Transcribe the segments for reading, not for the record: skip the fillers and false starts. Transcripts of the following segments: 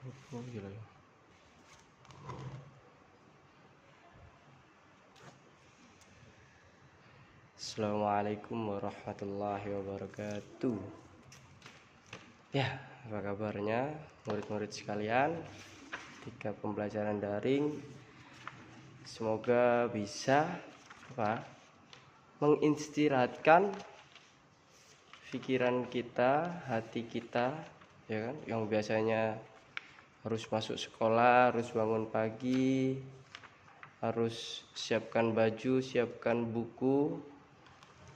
Oh, gila ya. Assalamualaikum warahmatullahi wabarakatuh. Ya, apa kabarnya murid-murid sekalian? Ketika pembelajaran daring, semoga bisa mengistirahatkan pikiran kita, hati kita, ya kan? Yang biasanya harus masuk sekolah, harus bangun pagi, harus siapkan baju, siapkan buku.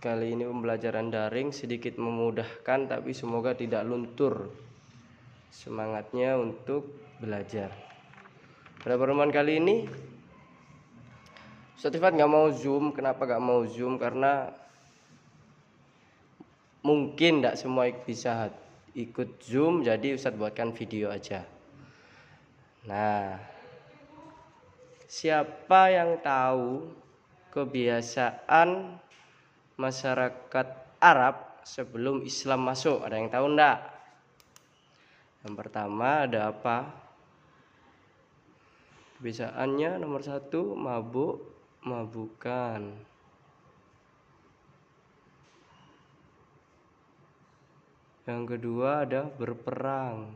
Kali ini pembelajaran daring sedikit memudahkan, tapi semoga tidak luntur semangatnya untuk belajar. Pada pertemuan kali ini Ustadz Rifat nggak mau zoom. Kenapa nggak mau zoom? Karena mungkin tidak semua bisa ikut zoom, jadi Ustadz buatkan video aja. Nah, siapa yang tahu kebiasaan masyarakat Arab sebelum Islam masuk? Ada yang tahu enggak? Yang pertama ada apa? Kebiasaannya nomor 1 mabukan. Yang kedua ada berperang.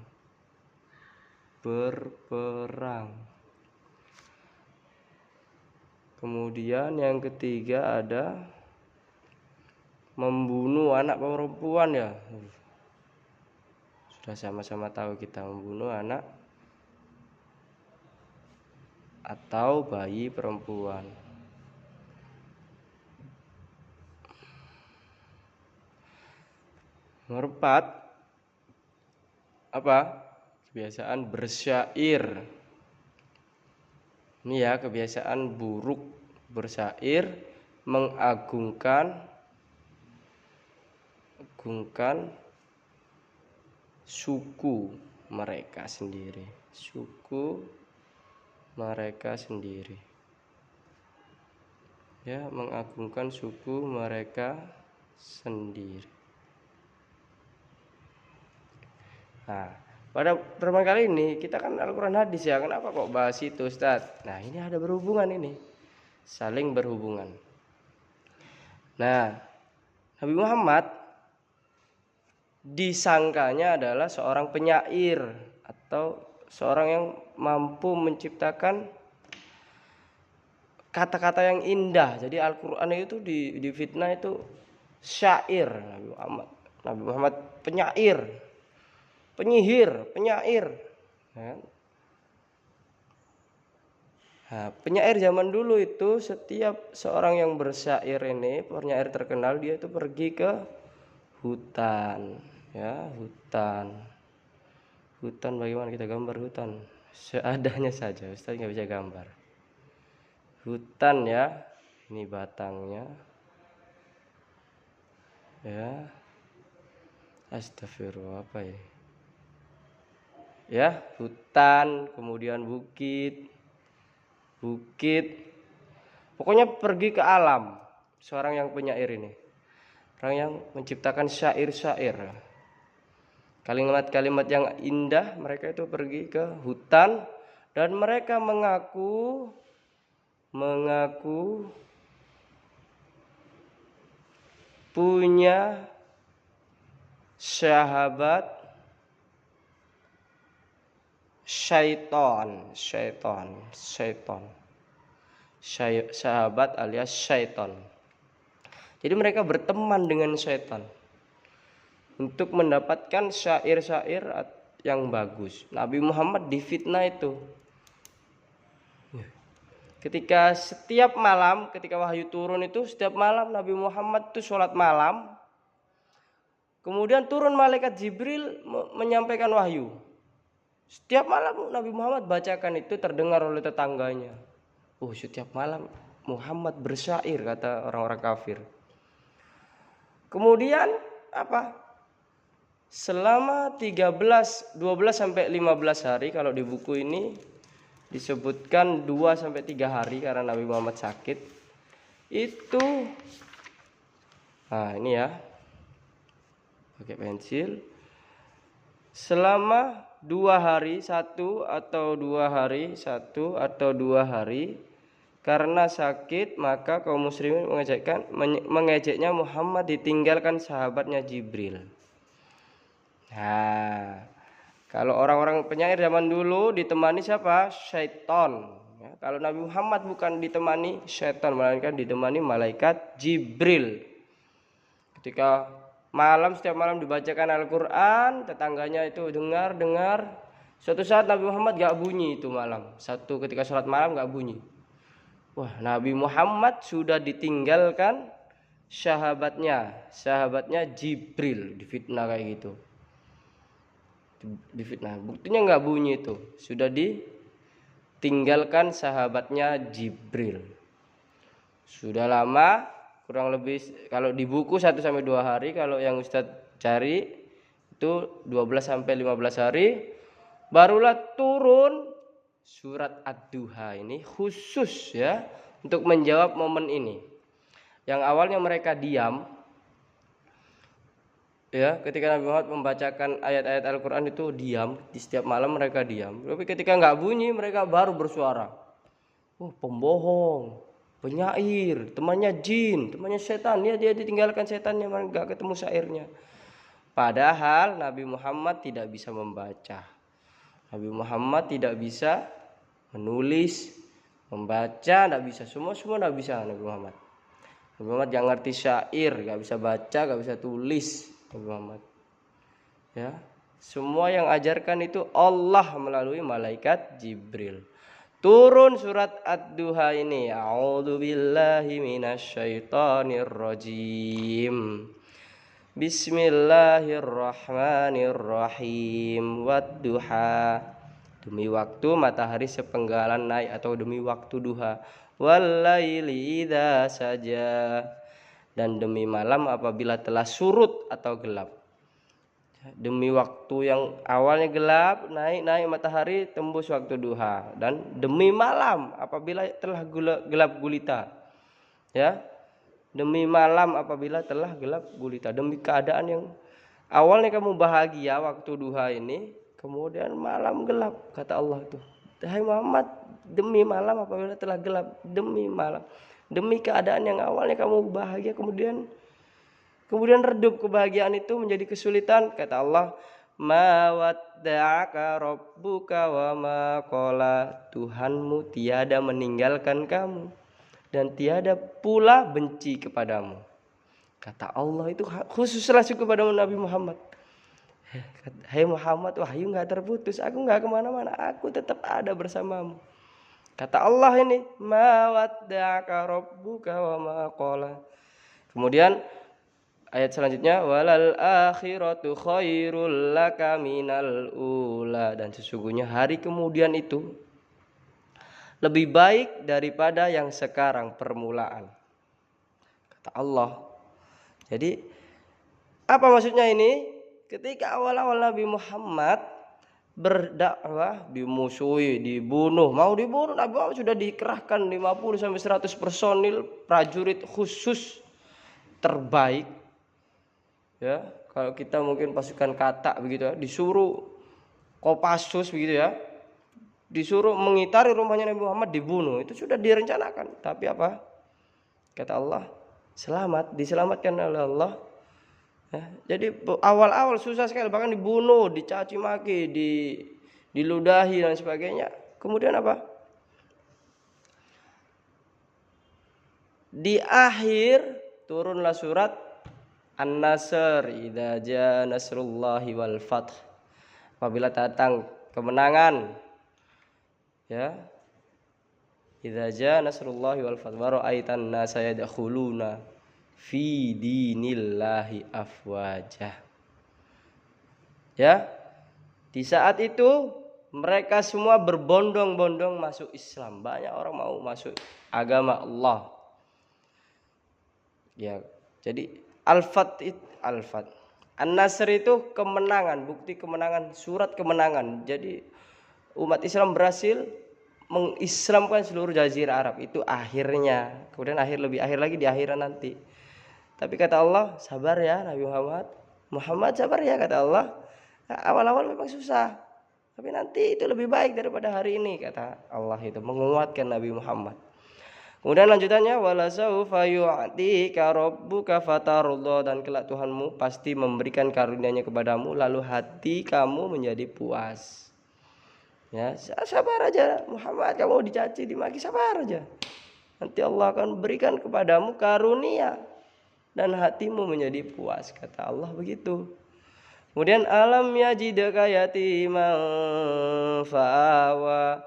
Kemudian yang ketiga ada membunuh anak perempuan ya. Sudah sama-sama tahu kita membunuh anak atau bayi perempuan. Nomor 4 apa? Kebiasaan bersyair. Ini ya, kebiasaan buruk bersyair, mengagungkan suku mereka sendiri. Ya, mengagungkan suku mereka sendiri. Nah, pada pertemuan kali ini kita kan Al-Quran hadis ya. Kenapa kok bahas itu, Ustadz? Nah, ini ada berhubungan ini. Saling berhubungan. Nah, Nabi Muhammad disangkanya adalah seorang penyair atau seorang yang mampu menciptakan kata-kata yang indah. Jadi Al-Quran itu di fitnah itu syair. Nabi Muhammad penyair, penyihir, penyair. Nah, penyair zaman dulu itu setiap seorang yang bersyair ini, penyair terkenal, dia itu pergi ke hutan, ya, hutan. Hutan bagaimana kita gambar hutan? Seadanya saja, Ustaz nggak bisa gambar. Hutan ya, ini batangnya. Ya. Astagfirullah, apa ini? Ya, hutan, kemudian bukit. Pokoknya pergi ke alam. Seorang yang penyair ini, orang yang menciptakan syair-syair, kalimat-kalimat yang indah. Mereka itu pergi ke hutan dan mereka mengaku punya sahabat syaiton. Sahabat alias syaiton. Jadi mereka berteman dengan syaitan untuk mendapatkan syair-syair yang bagus. Nabi Muhammad difitnah itu. Ketika setiap malam, ketika wahyu turun itu, setiap malam Nabi Muhammad itu sholat malam. Kemudian turun malaikat Jibril menyampaikan wahyu. Setiap malam Nabi Muhammad bacakan itu, terdengar oleh tetangganya. Oh, setiap malam Muhammad bersyair, kata orang-orang kafir. Kemudian apa? Selama 12 sampai 15 hari, kalau di buku ini disebutkan 2 sampai 3 hari karena Nabi Muhammad sakit. Itu nah, ini ya. Pakai pensil. Selama 2 hari, 1 atau 2 hari, karena sakit, maka kaum muslimin mengejeknya Muhammad ditinggalkan sahabatnya Jibril. Nah, kalau orang-orang penyair zaman dulu ditemani siapa? Syaitan. Ya, kalau Nabi Muhammad bukan ditemani syaitan, melainkan ditemani malaikat Jibril. Ketika setiap malam dibacakan Al-Quran, tetangganya itu dengar. Suatu saat Nabi Muhammad gak bunyi itu malam. Ketika sholat malam gak bunyi. Wah, Nabi Muhammad sudah ditinggalkan sahabatnya Jibril, difitnah kayak gitu. Difitnah. Buktinya nggak bunyi itu, sudah ditinggalkan sahabatnya Jibril. Sudah lama, kurang lebih kalau di buku 1-2 hari, kalau yang Ustadz cari itu 12-15 hari, barulah turun surat Ad-Duha ini khusus ya untuk menjawab momen ini. Yang awalnya mereka diam ya, ketika Nabi Muhammad membacakan ayat-ayat Al-Quran itu diam, di setiap malam mereka diam. Tapi ketika nggak bunyi mereka baru bersuara. Oh, pembohong, penyair, temannya jin, temannya setan. Dia ditinggalkan setannya, nggak ketemu syairnya. Padahal Nabi Muhammad tidak bisa membaca. Nabi Muhammad tidak bisa menulis, membaca, tidak bisa. Semua tidak bisa Nabi Muhammad. Nabi Muhammad gak ngerti syair, gak bisa baca, gak bisa tulis. Nabi Muhammad ya, semua yang ajarkan itu Allah melalui malaikat Jibril. Turun surat Ad-Duha ini. A'udzubillahi minasyaitonirrajim. Bismillahirrahmanirrahim. Wad-duha, demi waktu matahari sepenggalan naik, atau demi waktu duha. Wal-laili idza saja, dan demi malam apabila telah surut atau gelap. Demi waktu yang awalnya gelap, naik matahari tembus waktu duha, dan demi malam apabila telah gelap gulita. Ya. Demi malam apabila telah gelap gulita. Demi keadaan yang awalnya kamu bahagia waktu duha ini, kemudian malam gelap, kata Allah itu. Hai Muhammad, demi malam apabila telah gelap, demi malam. Demi keadaan yang awalnya kamu bahagia, kemudian redup kebahagiaan itu menjadi kesulitan, kata Allah. Ma wadda'aka rabbuka wa ma qala, Tuhanmu tiada meninggalkan kamu dan tiada pula benci kepadamu, kata Allah. Itu khusus langsung kepada Nabi Muhammad. Hai Muhammad, wahyu gak terputus, aku gak kemana-mana, aku tetap ada bersamamu, kata Allah ini. Ma wadda'aka rabbuka wa ma qala. Kemudian ayat selanjutnya, walal akhiratu khairul laka minal ula, dan sesungguhnya hari kemudian itu lebih baik daripada yang sekarang, permulaan, kata Allah. Jadi apa maksudnya ini? Ketika awal-awal Nabi Muhammad berdakwah, dimusuhi, dibunuh, Nabi Muhammad sudah dikerahkan 50-100 personil prajurit khusus terbaik. Ya, kalau kita mungkin pasukan katak begitu ya, disuruh Kopassus begitu ya, disuruh mengitari rumahnya Nabi Muhammad, dibunuh. Itu sudah direncanakan. Tapi apa? Kata Allah, diselamatkan oleh Allah. Ya, jadi awal-awal susah sekali, bahkan dibunuh, dicaci maki, diludahi dan sebagainya. Kemudian apa? Di akhir turunlah surat An-Nasr, idza jaa nasrullahi wal fath, apabila datang kemenangan. Ya, idza jaa nasrullahi wal fath wa ra'aitan nasa yadkhuluna fi dinillahi afwajah. Ya, di saat itu mereka semua berbondong-bondong masuk Islam. Banyak orang mau masuk agama Allah. Ya, jadi Al-Fath, An-Nasr itu kemenangan, bukti kemenangan, surat kemenangan. Jadi umat Islam berhasil mengislamkan seluruh jazirah Arab. Itu akhirnya. Kemudian lebih akhir lagi di akhiran nanti. Tapi kata Allah, sabar ya Nabi Muhammad sabar ya, kata Allah. Nah, awal-awal memang susah. Tapi nanti itu lebih baik daripada hari ini, kata Allah itu, menguatkan Nabi Muhammad. Kemudian lanjutannya, wala saufa yu'tika rabbuka fatarudha, dan kelak Tuhanmu pasti memberikan karunia-Nya kepadamu lalu hati kamu menjadi puas. Ya, sabar aja Muhammad, kamu dicaci, dimaki, sabar aja. Nanti Allah akan berikan kepadamu karunia dan hatimu menjadi puas, kata Allah begitu. Kemudian alam yajidka yatiman fa'awa,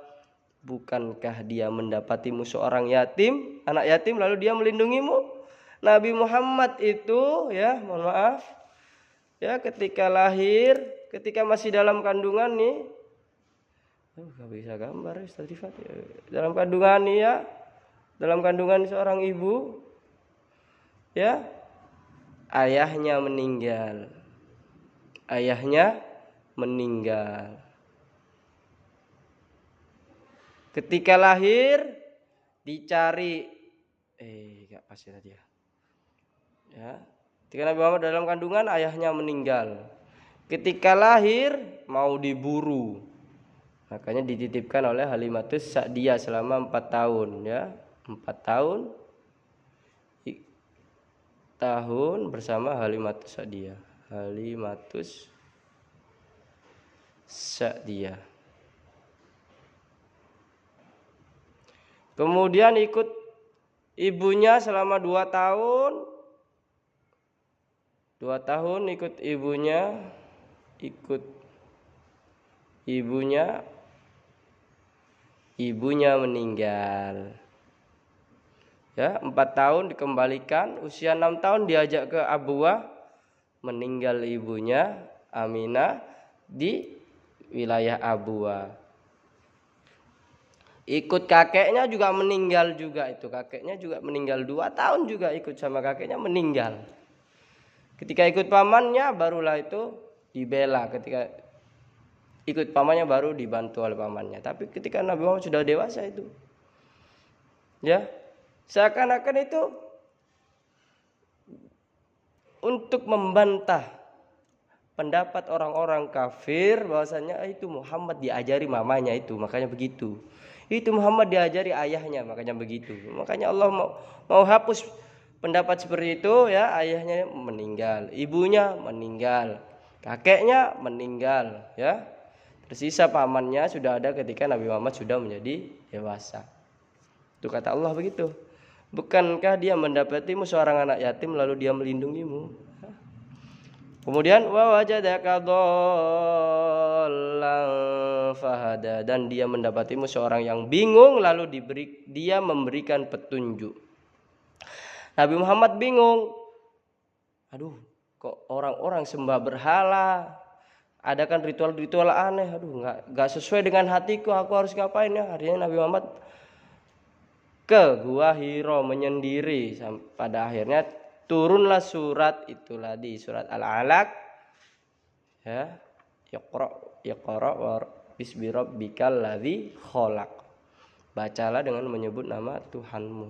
bukankah dia mendapatimu seorang yatim, anak yatim, lalu dia melindungimu? Nabi Muhammad itu, ya, mohon maaf, ya, ketika lahir, ketika masih dalam kandungan nih, gak bisa gambar Ustaz Rifat, ya. Dalam kandungan nih, ya, dalam kandungan seorang ibu, ya, ayahnya meninggal. Ayahnya meninggal. Ketika lahir dicari, gak pasti tadi ya. Ya, ketika Nabi Muhammad dalam kandungan ayahnya meninggal. Ketika lahir mau diburu, makanya dititipkan oleh Halimatus Sa'diyah selama 4 tahun, ya, 4 tahun bersama Halimatus Sa'diyah. Halimatus Sa'diyah. Kemudian ikut ibunya selama 2 tahun. 2 tahun ikut ibunya. Ibunya meninggal. Ya, 4 tahun dikembalikan, usia 6 tahun diajak ke Abuwah, meninggal ibunya Aminah di wilayah Abuwah. Ikut kakeknya juga meninggal juga, itu kakeknya juga meninggal 2 tahun juga ikut sama kakeknya, meninggal. Ketika ikut pamannya barulah itu dibela, ketika ikut pamannya baru dibantu oleh pamannya. Tapi ketika Nabi Muhammad sudah dewasa itu, ya, seakan-akan itu untuk membantah pendapat orang-orang kafir bahwasanya itu Muhammad diajari mamanya itu, makanya begitu. Itu Muhammad diajari ayahnya, makanya begitu. Makanya Allah mau hapus pendapat seperti itu, ya, ayahnya meninggal, ibunya meninggal, kakeknya meninggal, ya. Tersisa pamannya sudah ada ketika Nabi Muhammad sudah menjadi dewasa. Itu kata Allah begitu. Bukankah dia mendapatimu seorang anak yatim lalu dia melindungimu? Kemudian wa wajadaka dhallan fahada, dan dia mendapatimu seorang yang bingung lalu dia memberikan petunjuk. Nabi Muhammad bingung. Aduh, kok orang-orang sembah berhala, adakan ritual-ritual aneh, aduh, enggak sesuai dengan hatiku, aku harus ngapain ya? Akhirnya Nabi Muhammad ke Gua Hiro menyendiri. Pada akhirnya turunlah surat itulah di surat Al-Alaq, ya, Iqra wa bismi rabbikal ladzi khalaq. Bacalah dengan menyebut nama Tuhanmu.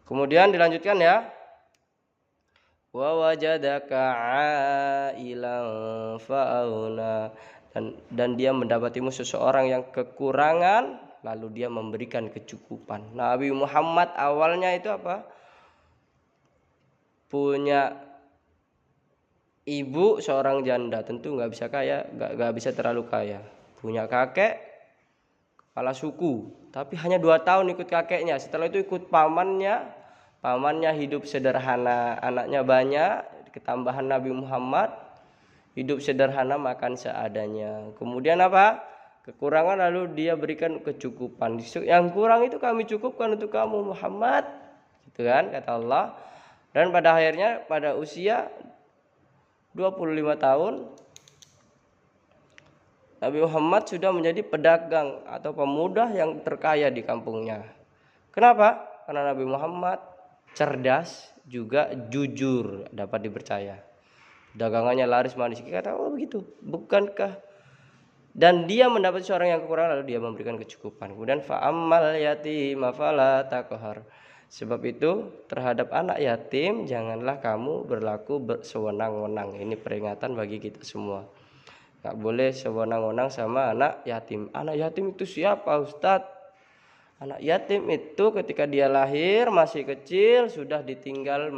Kemudian dilanjutkan, ya, wa wajadaka ailan fa'auna, dan dia mendapatimu seseorang yang kekurangan lalu dia memberikan kecukupan. Nabi Muhammad awalnya itu apa? Punya ibu seorang janda, tentu nggak bisa kaya, nggak bisa terlalu kaya. Punya kakek kepala suku, tapi hanya 2 tahun ikut kakeknya. Setelah itu ikut pamannya hidup sederhana, anaknya banyak. Ketambahan Nabi Muhammad hidup sederhana, makan seadanya. Kemudian apa? Kekurangan lalu dia berikan kecukupan. Yang kurang itu kami cukupkan untuk kamu Muhammad, gitu kan, kata Allah. Dan pada akhirnya pada usia 25 tahun Nabi Muhammad sudah menjadi pedagang atau pemuda yang terkaya di kampungnya. Kenapa? Karena Nabi Muhammad cerdas, juga jujur, dapat dipercaya. Dagangannya laris manis. Kata Allah begitu. Bukankah? Dan dia mendapat seorang yang kekurangan lalu dia memberikan kecukupan. Kemudian fa'ammal yatima fala taqhar. Sebab itu terhadap anak yatim janganlah kamu berlaku sewenang-wenang. Ini peringatan bagi kita semua. Nggak boleh sewenang-wenang sama anak yatim. Anak yatim itu siapa, Ustadz? Anak yatim itu ketika dia lahir masih kecil sudah ditinggal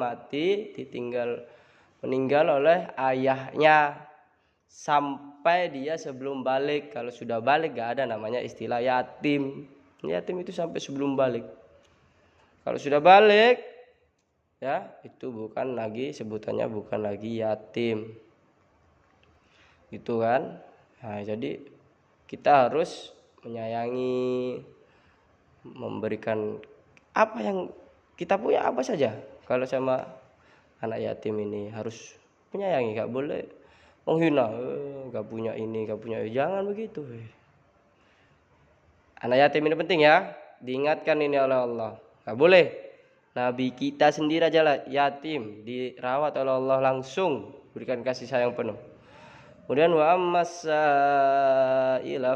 meninggal oleh ayahnya sampai dia sebelum balik. Kalau sudah balik gak ada namanya istilah yatim. Yatim itu sampai sebelum balik. Kalau sudah balik, ya itu sebutannya bukan lagi yatim. Gitu kan? Nah, jadi kita harus menyayangi, memberikan apa yang kita punya, apa saja. Kalau sama anak yatim ini harus menyayangi, gak boleh menghina, gak punya ini, gak punya ini. Jangan begitu. Anak yatim ini penting ya, diingatkan ini oleh Allah. Gak boleh. Nabi kita sendiri aja lah yatim, dirawat oleh Allah langsung, berikan kasih sayang penuh. Kemudian wa ammasaila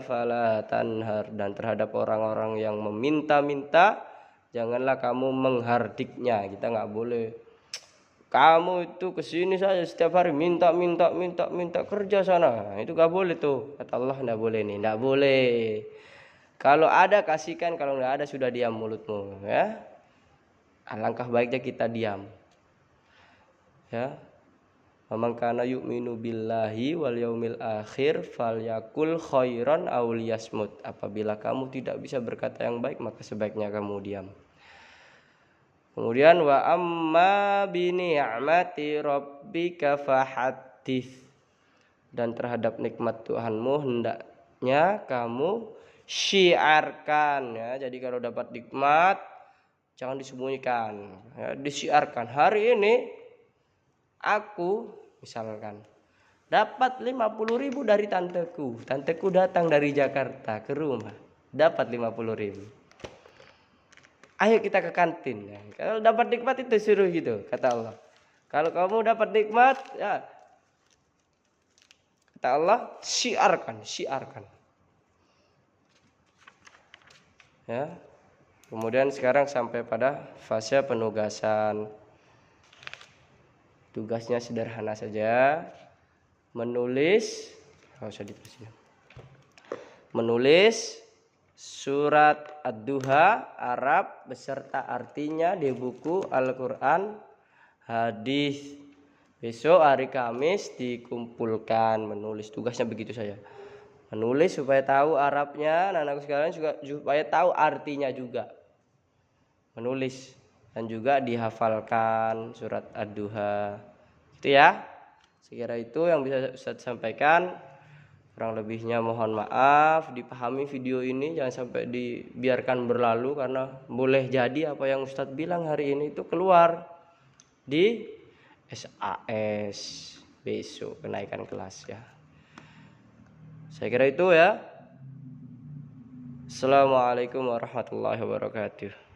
fala tanhar, dan terhadap orang-orang yang meminta-minta janganlah kamu menghardiknya. Kita nggak boleh, kamu itu kesini saja setiap hari minta kerja sana. Itu nggak boleh tuh, kata Allah. Nggak boleh nih, nggak boleh. Kalau ada kasihkan, kalau nggak ada sudah diam mulutmu, ya. Alangkah baiknya kita diam, ya. Man kana yu'minu billahi wal yaumil akhir falyakul khairan aw liyasmut. Apabila kamu tidak bisa berkata yang baik, maka sebaiknya kamu diam. Kemudian wa amma bi ni'mati rabbika fahaddits, dan terhadap nikmat Tuhanmu hendaknya kamu syiarkan, ya. Jadi kalau dapat nikmat jangan disembunyikan, ya, disiarkan. Hari ini aku misalkan dapat 50.000 dari tanteku. Tanteku datang dari Jakarta ke rumah, dapat 50.000. Ayo kita ke kantin, ya. Kalau dapat nikmat itu suruh gitu, kata Allah. Kalau kamu dapat nikmat, ya, kata Allah, syiarkan. Ya. Kemudian sekarang sampai pada fase penugasan. Tugasnya sederhana saja, menulis surat Ad-Duha Arab beserta artinya di buku Al-Quran hadis. Besok hari Kamis dikumpulkan menulis. Tugasnya begitu saja, menulis supaya tahu Arabnya, anak-anakku sekalian juga supaya tahu artinya juga, menulis dan juga dihafalkan surat Ad-Duha. Itu ya. Sekira itu yang bisa Ustaz sampaikan. Kurang lebihnya mohon maaf. Dipahami video ini, jangan sampai dibiarkan berlalu, karena boleh jadi apa yang Ustaz bilang hari ini itu keluar di SAS besok kenaikan kelas, ya. Saya kira itu, ya. Assalamualaikum warahmatullahi wabarakatuh.